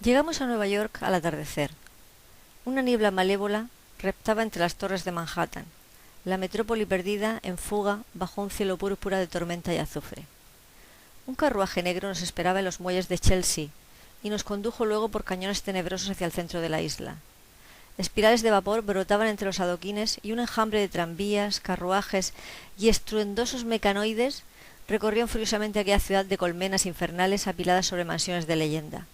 Llegamos a Nueva York al atardecer. Una niebla malévola reptaba entre las torres de Manhattan, la metrópoli perdida en fuga bajo un cielo púrpura de tormenta y azufre. Un carruaje negro nos esperaba en los muelles de Chelsea y nos condujo luego por cañones tenebrosos hacia el centro de la isla. Espirales de vapor brotaban entre los adoquines y un enjambre de tranvías, carruajes y estruendosos mecanoides recorrían furiosamente aquella ciudad de colmenas infernales apiladas sobre mansiones de leyenda.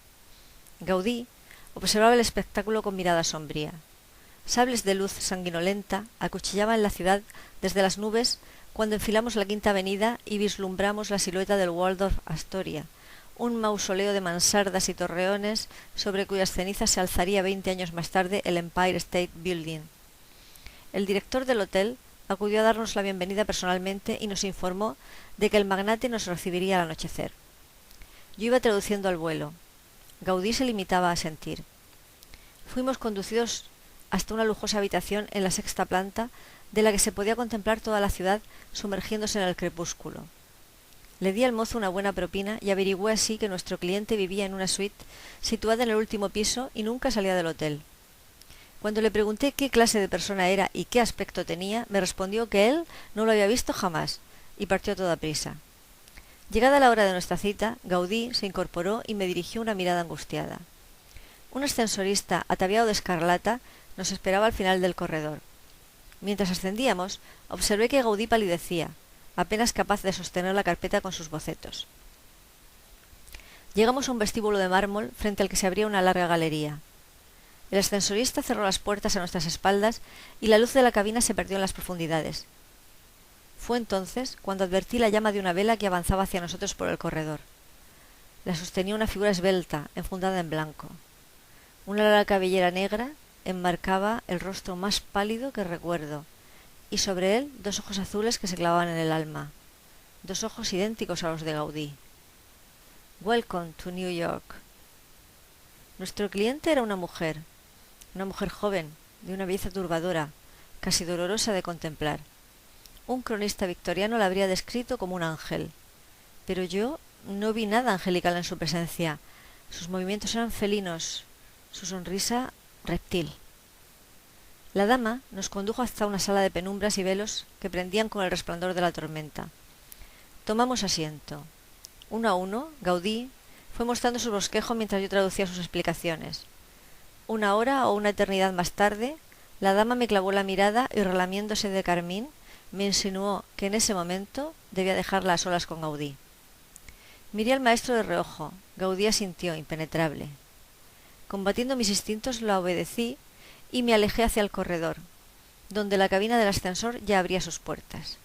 Gaudí observaba el espectáculo con mirada sombría. Sables de luz sanguinolenta acuchillaban la ciudad desde las nubes cuando enfilamos la Quinta Avenida y vislumbramos la silueta del Waldorf Astoria, un mausoleo de mansardas y torreones sobre cuyas cenizas se alzaría 20 años más tarde el Empire State Building. El director del hotel acudió a darnos la bienvenida personalmente y nos informó de que el magnate nos recibiría al anochecer. Yo iba traduciendo al vuelo. Gaudí se limitaba a asentir. Fuimos conducidos hasta una lujosa habitación en la sexta planta, de la que se podía contemplar toda la ciudad sumergiéndose en el crepúsculo. Le di al mozo una buena propina y averigüé así que nuestro cliente vivía en una suite situada en el último piso y nunca salía del hotel. Cuando le pregunté qué clase de persona era y qué aspecto tenía, me respondió que él no lo había visto jamás y partió a toda prisa. Llegada la hora de nuestra cita, Gaudí se incorporó y me dirigió una mirada angustiada. Un ascensorista ataviado de escarlata nos esperaba al final del corredor. Mientras ascendíamos, observé que Gaudí palidecía, apenas capaz de sostener la carpeta con sus bocetos. Llegamos a un vestíbulo de mármol frente al que se abría una larga galería. El ascensorista cerró las puertas a nuestras espaldas y la luz de la cabina se perdió en las profundidades. Fue entonces cuando advertí la llama de una vela que avanzaba hacia nosotros por el corredor. La sostenía una figura esbelta, enfundada en blanco. Una larga cabellera negra enmarcaba el rostro más pálido que recuerdo, y sobre él 2 ojos azules que se clavaban en el alma, 2 ojos idénticos a los de Gaudí. Welcome to New York. Nuestro cliente era una mujer joven, de una belleza turbadora, casi dolorosa de contemplar. Un cronista victoriano la habría descrito como un ángel, pero yo no vi nada angelical en su presencia. Sus movimientos eran felinos, su sonrisa reptil. La dama nos condujo hasta una sala de penumbras y velos que prendían con el resplandor de la tormenta. Tomamos asiento. Uno a uno, Gaudí fue mostrando su bosquejo mientras yo traducía sus explicaciones. 1 hora o una eternidad más tarde, la dama me clavó la mirada y, relamiéndose de carmín, me insinuó que en ese momento debía dejarla a solas con Gaudí. Miré al maestro de reojo. Gaudí asintió, impenetrable. Combatiendo mis instintos, la obedecí y me alejé hacia el corredor, donde la cabina del ascensor ya abría sus puertas.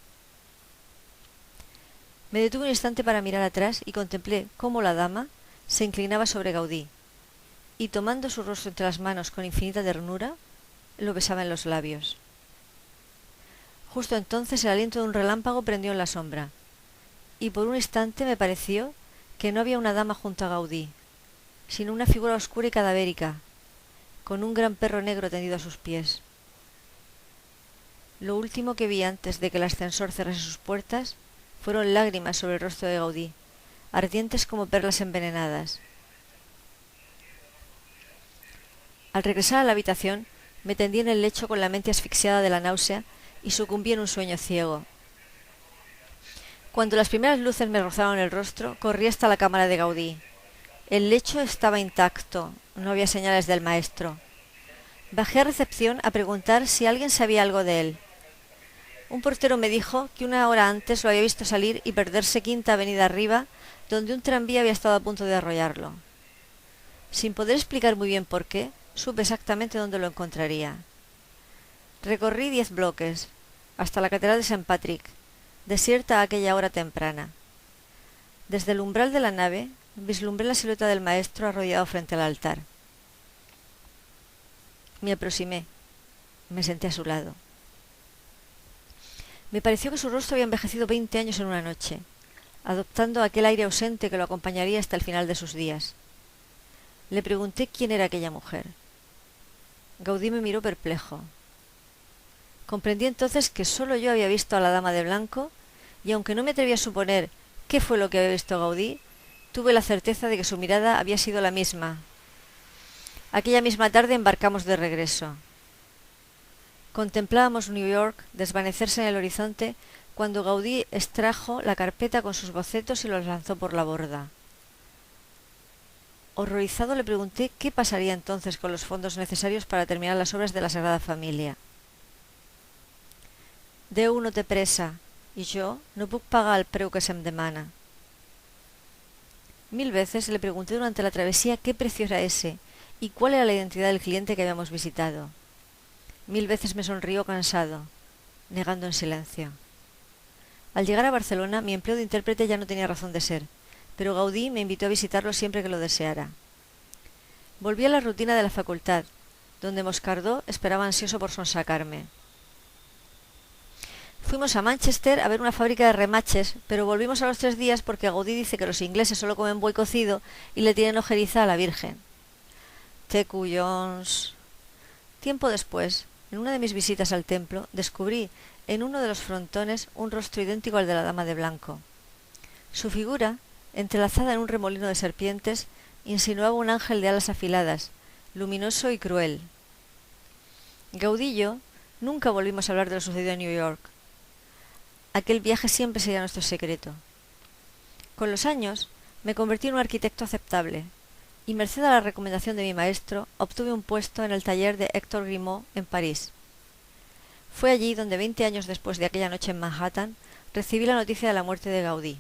Me detuve un instante para mirar atrás y contemplé cómo la dama se inclinaba sobre Gaudí, y tomando su rostro entre las manos con infinita ternura, lo besaba en los labios. Justo entonces el aliento de un relámpago prendió en la sombra, y por un instante me pareció que no había una dama junto a Gaudí, sino una figura oscura y cadavérica, con un gran perro negro tendido a sus pies. Lo último que vi antes de que el ascensor cerrase sus puertas fueron lágrimas sobre el rostro de Gaudí, ardientes como perlas envenenadas. Al regresar a la habitación, me tendí en el lecho con la mente asfixiada de la náusea y sucumbí en un sueño ciego. Cuando las primeras luces me rozaron el rostro, corrí hasta la cámara de Gaudí. El lecho estaba intacto, no había señales del maestro. Bajé a recepción a preguntar si alguien sabía algo de él. Un portero me dijo que 1 hora antes lo había visto salir y perderse Quinta Avenida arriba, donde un tranvía había estado a punto de arrollarlo. Sin poder explicar muy bien por qué, supe exactamente dónde lo encontraría. Recorrí 10 bloques, hasta la catedral de St. Patrick, desierta a aquella hora temprana. Desde el umbral de la nave, vislumbré la silueta del maestro arrodillado frente al altar. Me aproximé. Me senté a su lado. Me pareció que su rostro había envejecido 20 años en una noche, adoptando aquel aire ausente que lo acompañaría hasta el final de sus días. Le pregunté quién era aquella mujer. Gaudí me miró perplejo. Comprendí entonces que solo yo había visto a la dama de blanco, y aunque no me atreví a suponer qué fue lo que había visto Gaudí, tuve la certeza de que su mirada había sido la misma, Aquella misma tarde embarcamos de regreso. Contemplábamos New York desvanecerse en el horizonte cuando Gaudí extrajo la carpeta con sus bocetos y los lanzó por la borda. Horrorizado le pregunté qué pasaría entonces con los fondos necesarios para terminar las obras de la Sagrada Familia. «Déu no té pressa, i jo no puc pagar el preu que se'm demana». 1000 veces le pregunté durante la travesía qué precio era ese y cuál era la identidad del cliente que habíamos visitado. 1000 veces me sonrió cansado, negando en silencio. Al llegar a Barcelona, mi empleo de intérprete ya no tenía razón de ser, pero Gaudí me invitó a visitarlo siempre que lo deseara. Volví a la rutina de la facultad, donde Moscardó esperaba ansioso por sonsacarme. Fuimos a Manchester a ver una fábrica de remaches, pero volvimos a los 3 días porque Gaudí dice que los ingleses solo comen buey cocido y le tienen ojeriza a la Virgen. ¡Té collons! Tiempo después, en una de mis visitas al templo, descubrí en uno de los frontones un rostro idéntico al de la dama de blanco. Su figura, entrelazada en un remolino de serpientes, insinuaba un ángel de alas afiladas, luminoso y cruel. Gaudí y yo nunca volvimos a hablar de lo sucedido en New York. Aquel viaje siempre sería nuestro secreto. Con los años me convertí en un arquitecto aceptable, y merced a la recomendación de mi maestro, obtuve un puesto en el taller de Héctor Grimaud en París. Fue allí donde 20 años después de aquella noche en Manhattan, recibí la noticia de la muerte de Gaudí.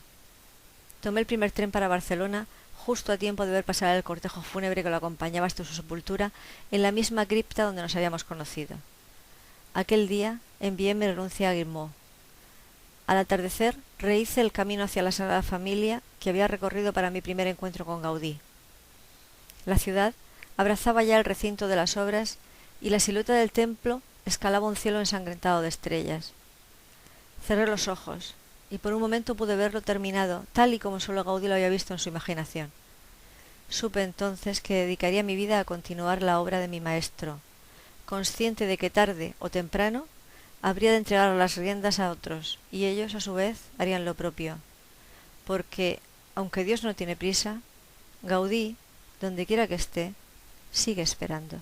Tomé el primer tren para Barcelona, justo a tiempo de ver pasar el cortejo fúnebre que lo acompañaba hasta su sepultura en la misma cripta donde nos habíamos conocido. Aquel día envié mi renuncia a Grimaud. Al atardecer rehice el camino hacia la Sagrada Familia que había recorrido para mi primer encuentro con Gaudí. La ciudad abrazaba ya el recinto de las obras y la silueta del templo escalaba un cielo ensangrentado de estrellas. Cerré los ojos y por un momento pude verlo terminado, tal y como solo Gaudí lo había visto en su imaginación. Supe entonces que dedicaría mi vida a continuar la obra de mi maestro, consciente de que tarde o temprano habría de entregar las riendas a otros, y ellos, a su vez, harían lo propio. Porque, aunque Dios no tiene prisa, Gaudí, donde quiera que esté, sigue esperando.